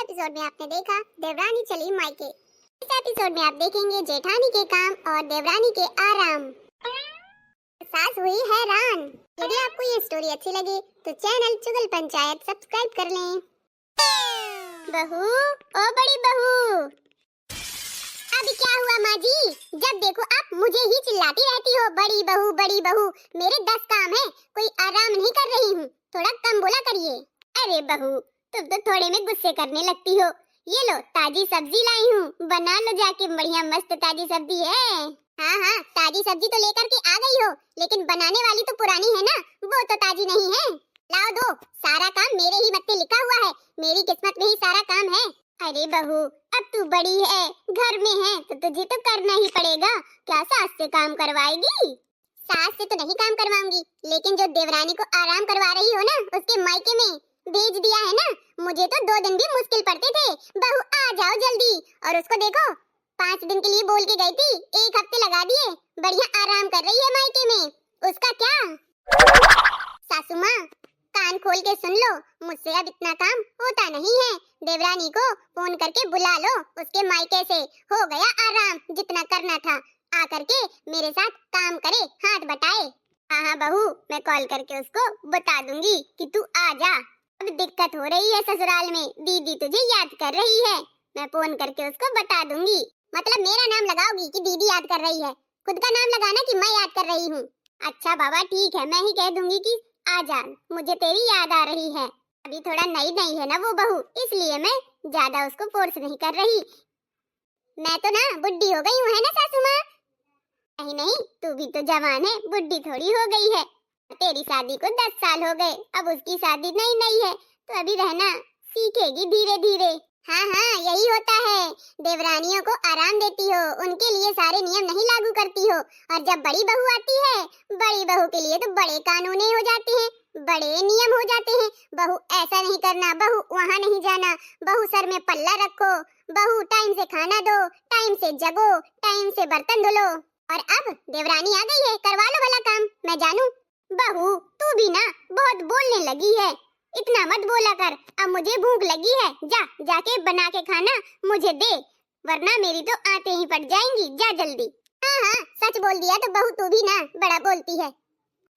Episode में आपने देखा देवरानी चली मायके। इस एपिसोड में आप देखेंगे जेठानी के काम और देवरानी के आराम। सास हुई हैरान। यदि आपको ये स्टोरी अच्छी लगे तो चैनल चुगल पंचायत सब्सक्राइब कर लें। बहू, ओ बड़ी बहू, अभी क्या हुआ माँ जी? जब देखो आप मुझे ही चिल्लाती रहती हो, बड़ी बहू बड़ी बहू। मेरे 10 काम है, कोई आराम नहीं कर रही हूँ, थोड़ा कम बोला करिए। अरे बहू, तुम तो थोड़े में गुस्से करने लगती हो। ये लो ताजी सब्जी लाई हूँ, बना लो जाके, बढ़िया मस्त ताजी सब्जी है। हाँ हाँ, ताजी सब्जी तो लेकर के आ गई हो, लेकिन बनाने वाली तो पुरानी है ना, वो तो ताजी नहीं है। लाओ दो, सारा काम मेरे ही मत्थे लिखा हुआ है, मेरी किस्मत में ही सारा काम है। अरे बहू, अब तू बड़ी है, घर में है, तो तुझे तो करना ही पड़ेगा। क्या सास से काम करवाएगी? सास से तो नहीं काम करवाऊंगी, लेकिन जो देवरानी को आराम करवा रही हो ना, उसके मायके में भेज दिया है ना, मुझे तो 2 दिन भी मुश्किल पड़ते थे। बहू आ जाओ जल्दी। और उसको देखो, 5 दिन के लिए बोल के गई थी, 1 हफ्ते लगा दिए, बढ़िया आराम कर रही है मायके में। उसका क्या? सासू माँ, कान खोल के सुन लो, मुझसे अब इतना काम होता नहीं है। देवरानी को फोन करके बुला लो, उसके मायके से हो गया आराम, जितना करना था। आकर के मेरे साथ काम करे, हाथ बटाए। हाँ बहू, मैं कॉल करके उसको बता दूंगी कि तू आ जा। अब दिक्कत हो रही है ससुराल में, दीदी तुझे याद कर रही है। मैं फोन करके उसको बता दूंगी। मतलब मेरा नाम लगाओगी कि दीदी याद कर रही है? खुद का नाम लगाना कि मैं याद कर रही हूँ? अच्छा बाबा ठीक है, मैं ही कह दूंगी कि आ जा, मुझे तेरी याद आ रही है। अभी थोड़ा नई नई है ना वो बहू, इसलिए मैं ज्यादा उसको फोर्स नहीं कर रही। मैं तो ना बुढ़ी हो गई हूँ, है ना सासू माँ? नहीं नहीं, तू भी तो जवान है, बुढ़ी थोड़ी हो गई है। तेरी शादी को 10 साल हो गए, अब उसकी शादी नई नई है, तो अभी रहना सीखेगी धीरे धीरे। हाँ हाँ, यही होता है, देवरानियों को आराम देती हो, उनके लिए सारे नियम नहीं लागू करती हो। और जब बड़ी बहू आती है, बड़ी बहू के लिए तो बड़े कानून हो जाते हैं, बड़े नियम हो जाते हैं। बहू ऐसा नहीं करना, बहू वहाँ नहीं जाना, बहू सर में पल्ला रखो, बहू टाइम से खाना दो, टाइम से जगो, टाइम से बर्तन धुलो। और अब देवरानी आ गई है, करवा लो भला काम, मैं जानू। बहू तू भी ना बहुत बोलने लगी है, इतना मत बोला कर। अब मुझे भूख लगी है, जा जाके बना के खाना मुझे दे, वरना मेरी तो आते ही फट जाएंगी। जा जल्दी। हाँ हाँ, सच बोल दिया तो बहू तू भी ना बड़ा बोलती है।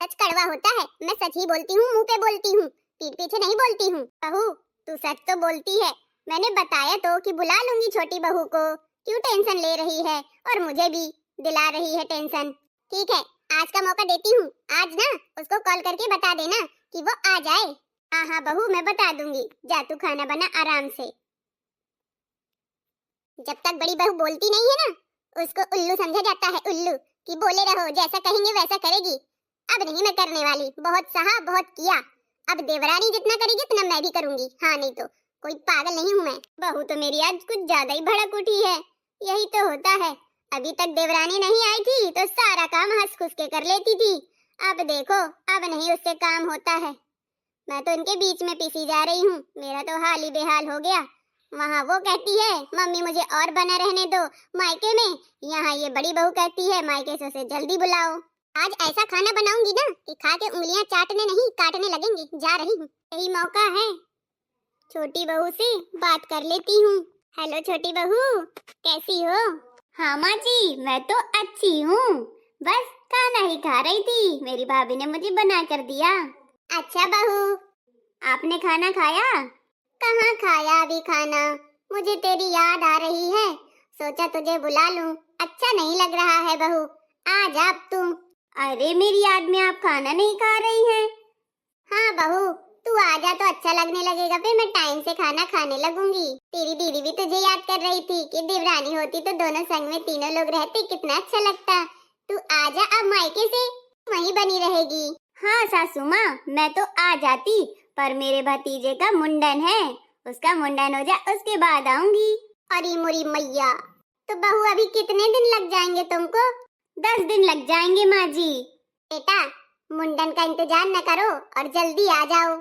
सच कड़वा होता है, मैं सच ही बोलती हूँ, मुंह पे बोलती हूँ, पीठ पीछे नहीं बोलती हूँ। बहू तू सच तो बोलती है, मैंने बताया तो कि बुला लूंगी छोटी बहू को, क्यों टेंशन ले रही है? और मुझे भी दिला रही है टेंशन। ठीक है, आज का मौका देती हूँ, आज ना उसको कॉल करके बता देना कि वो आ जाए। हाँ हाँ बहू, मैं बता दूंगी, जा तू खाना बना आराम से। जब तक बड़ी बहू बोलती नहीं है ना, उसको उल्लू समझा जाता है, उल्लू, कि बोले रहो, जैसा कहेंगे वैसा करेगी। अब नहीं मैं करने वाली, बहुत सहा बहुत किया, अब देवरानी जितना करेगी उतना मैं भी करूंगी। हाँ नहीं तो कोई पागल नहीं हूँ मैं। बहू तो मेरी आज कुछ ज्यादा ही भड़क उठी है, यही तो होता है, अभी तक देवरानी नहीं आई थी तो सारा काम हंस खुस के कर लेती थी, अब देखो अब नहीं उससे काम होता है। मैं तो इनके बीच में पिसी जा रही हूँ, मेरा तो हाल ही बेहाल हो गया। वहाँ वो कहती है मम्मी मुझे और बना रहने दो मायके में, यहाँ ये बड़ी बहू कहती है मायके से उसे जल्दी बुलाओ। आज ऐसा खाना बनाऊंगी ना कि खा के उंगलियां चाटने नहीं काटने लगेंगी। जा रही हूँ, यही मौका है, छोटी बहू से बात कर लेती हूँ। हेलो छोटी बहू, कैसी हो? हाँ माँ जी, मैं तो अच्छी हूँ, बस खाना ही खा रही थी, मेरी भाभी ने मुझे बना कर दिया। अच्छा बहू, आपने खाना खाया? कहाँ खाया अभी खाना, मुझे तेरी याद आ रही है, सोचा तुझे बुला लूं। अच्छा नहीं लग रहा है बहू, आ जा अब तू। अरे मेरी याद में आप खाना नहीं खा रही हैं? हाँ बहू, तू आ जा तो अच्छा लगने लगेगा, फिर मैं टाइम से खाना खाने लगूंगी। तेरी दीदी भी तुझे याद कर रही थी कि देवरानी होती तो दोनों संग में तीनों लोग रहते, कितना अच्छा लगता। तू आ जा, अब मायके से वहीं बनी रहेगी। हाँ सासू माँ, मैं तो आ जाती, पर मेरे भतीजे का मुंडन है, उसका मुंडन हो जाए उसके बाद आऊंगी। अरे मुरी मैया, तो बहू अभी कितने दिन लग जाएंगे तुमको? 10 दिन लग जाएंगे माँ जी। बेटा मुंडन का इंतजार न करो और जल्दी आ जाओ।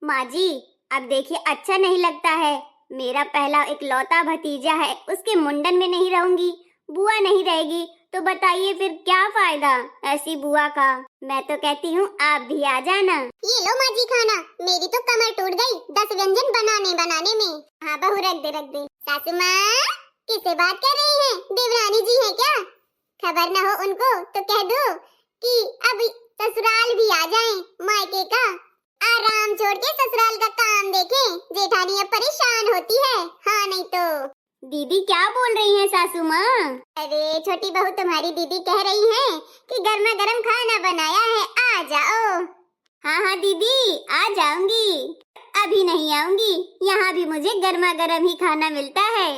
माँ जी अब देखिए, अच्छा नहीं लगता है, मेरा पहला इकलौता भतीजा है, उसके मुंडन में नहीं रहूंगी, बुआ नहीं रहेगी, तो बताइए फिर क्या फायदा ऐसी बुआ का। मैं तो कहती हूँ आप भी आ जाना। ये लो माँ जी खाना, मेरी तो कमर टूट गई 10 व्यंजन बनाने बनाने में। हाँ बहू रख दे रख दे। सासू माँ किससे बात कर रही हैं? देवरानी जी हैं क्या? खबर न हो उनको तो कह दो कि अब ससुराल भी आ जाएं, मायके का आराम छोड़ के ससुराल का काम देखें। जेठानी अब परेशान होती है। हाँ नहीं तो। दीदी क्या बोल रही हैं सासू माँ? अरे छोटी बहू तुम्हारी दीदी कह रही है कि गर्मा गर्म खाना बनाया है, आ जाओ। हाँ हाँ दीदी आ जाऊंगी, अभी नहीं आऊंगी, यहाँ भी मुझे गर्मा गर्म ही खाना मिलता है।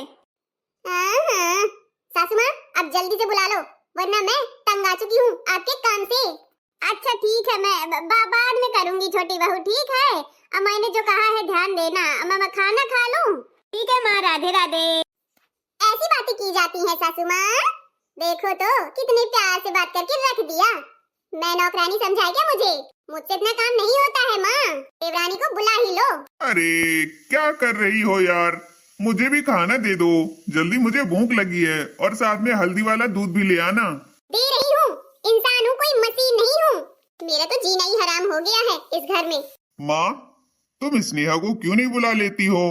हाँ सासू माँ अब जल्दी से बुला लो वरना मैं तंग आ चुकी हूँ आपके काम से। अच्छा ठीक है, मैं बाद में करूंगी छोटी बहू, ठीक है। अब मैंने जो कहा है ध्यान देना। अब मैं खाना खा लूं। ठीक है माँ, राधे राधे। ऐसी बातें की जाती हैं सासू माँ? देखो तो कितने प्यार से बात करके रख दिया। मैं नौकरानी समझा क्या मुझे? मुझसे इतना काम नहीं होता है माँ, देवरानी को बुला ही लो। अरे क्या कर रही हो यार, मुझे भी खाना दे दो जल्दी, मुझे भूख लगी है, और साथ में हल्दी वाला दूध भी ले आना। दे रही हूँ, इंसान हूँ कोई मशीन नहीं हूँ। मेरा तो जीना ही हराम हो गया है इस घर में। माँ तुम स्नेहा को क्यों नहीं बुला लेती हो?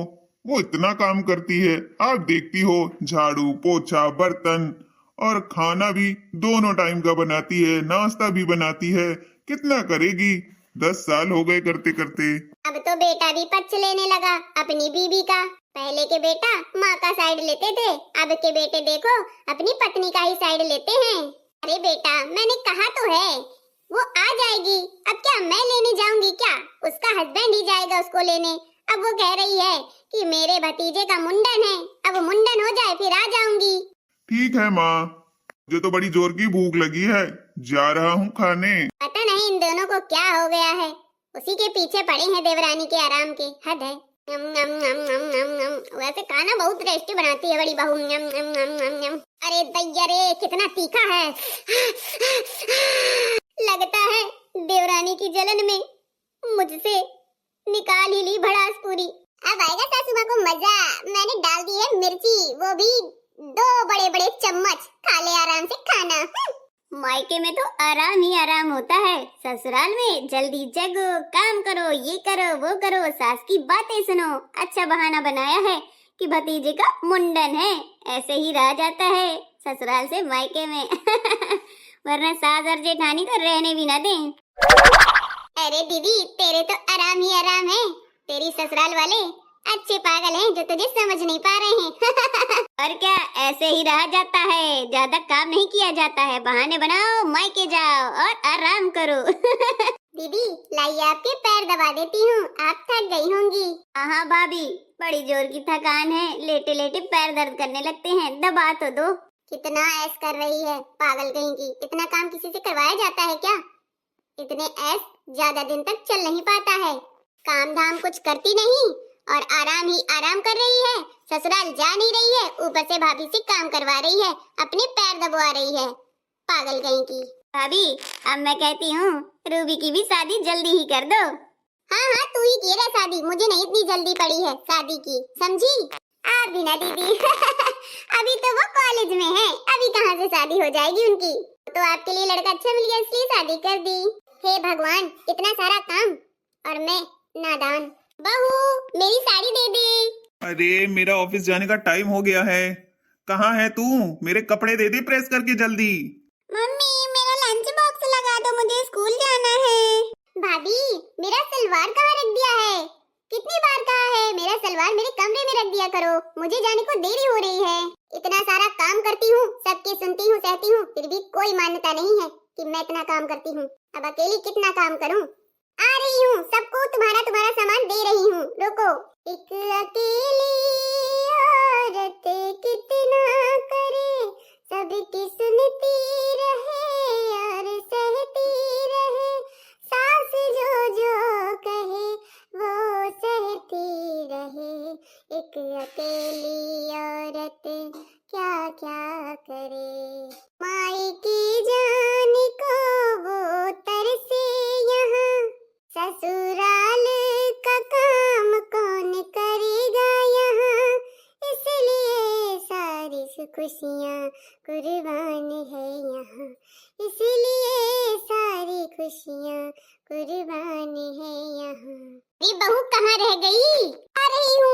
वो इतना काम करती है, आप देखती हो, झाड़ू पोछा बर्तन और खाना भी दोनों टाइम का बनाती है, नाश्ता भी बनाती है। कितना करेगी? 10 साल हो गए करते करते। अब तो बेटा भी पक्ष लेने लगा अपनी बीबी का। पहले के बेटा माँ का साइड लेते थे, अब के बेटे देखो अपनी पत्नी का ही साइड लेते हैं। अरे बेटा मैंने कहा तो है वो आ जाएगी, अब क्या मैं लेने जाऊंगी क्या? उसका हस्बैंड ही जाएगा उसको लेने। अब वो कह रही है कि मेरे भतीजे का मुंडन है, अब मुंडन हो जाए फिर आ जाऊंगी। ठीक है माँ, मुझे तो बड़ी जोर की भूख लगी है, जा रहा हूँ खाने। पता नहीं इन दोनों को क्या हो गया है, उसी के पीछे पड़े हैं देवरानी के आराम के। हद है। नम नम नम नम नम नम। वैसे खाना बहुत टेस्टी बनाती है बड़ी बहू। नम नम नम नम नम। अरे दैया रे कितना तीखा है। लगता है देवरानी की जलन में मुझसे निकाल ही ली भड़ास पूरी। अब आएगा सासू माँ को मजा। मैंने डाल दी है मिर्ची, वो भी 2 बड़े बड़े चम्मच। खा ले आराम से खाना। मायके में तो आराम ही आराम होता है, ससुराल में जल्दी जगो, काम करो, ये करो वो करो, सास की बातें सुनो। अच्छा बहाना बनाया है कि भतीजे का मुंडन है, ऐसे ही रह जाता है ससुराल से मायके में। वरना सास और जेठानी तो रहने भी ना दें। अरे दीदी तेरे तो आराम ही आराम है, तेरी ससुराल वाले अच्छे पागल हैं जो तुझे समझ नहीं पा रहे हैं। और क्या ऐसे ही रहा जाता है, ज्यादा काम नहीं किया जाता है, बहाने बनाओ, मायके जाओ और आराम करो। दीदी लाइए आपके पैर दबा देती हूँ, आप थक गई होंगी। हाँ भाभी बड़ी जोर की थकान है, लेटे लेटे पैर दर्द करने लगते हैं, दबा तो दो। कितना ऐश कर रही है पागल कहीं की, इतना काम किसी से करवाया जाता है क्या? इतने ऐश ज्यादा दिन तक चल नहीं पाता है, काम धाम कुछ करती नहीं और आराम ही आराम कर रही है, ससुराल जा नहीं रही है, ऊपर से भाभी से काम करवा रही है, अपने पैर दबवा रही है, पागल कहीं की। भाभी अब मैं कहती हूँ रूबी की भी शादी जल्दी ही कर दो। हाँ हाँ तू ही की रहा शादी, मुझे नहीं इतनी जल्दी पड़ी है शादी की, समझी? आप भी ना दीदी। अभी तो वो कॉलेज में है, अभी कहाँ से शादी हो जाएगी उनकी? तो आपके लिए लड़का अच्छा मिल गया इसलिए शादी कर दी। हे भगवान इतना सारा काम और मैं नादान। बहू मेरी साड़ी दे दे। अरे मेरा ऑफिस जाने का टाइम हो गया है, कहाँ है तू? मेरे कपड़े दे दे प्रेस करके जल्दी। मम्मी मेरा लंच बॉक्स लगा दो, मुझे स्कूल जाना है। भाभी मेरा सलवार कहाँ रख दिया है? कितनी बार कहा है मेरा सलवार मेरे कमरे में रख दिया करो, मुझे जाने को देरी हो रही है। इतना सारा काम करती हूँ, सबकी सुनती हूँ सहती हूँ, फिर भी कोई मान्यता नहीं है कि मैं इतना काम करती हूँ। अब अकेली कितना काम करूँ? आ रही हूँ, सबको तुम्हारा तुम्हारा सामान दे रही हूँ, रुको। एक अकेली औरत कितना करे, सबकी सुनती रहे और सहती रहे, सास जो जो कहे वो सहती रहे। एक अकेली औरत क्या क्या करे, माई की जान को वो तरसे यहाँ, ससुराल का काम कौन करेगा यहाँ, इसलिए सारी खुशियाँ कुर्बान है यहाँ, इसलिए सारी खुशियाँ कुर्बान है यहाँ। अरे बहू कहाँ रह गई? आ रही हूँ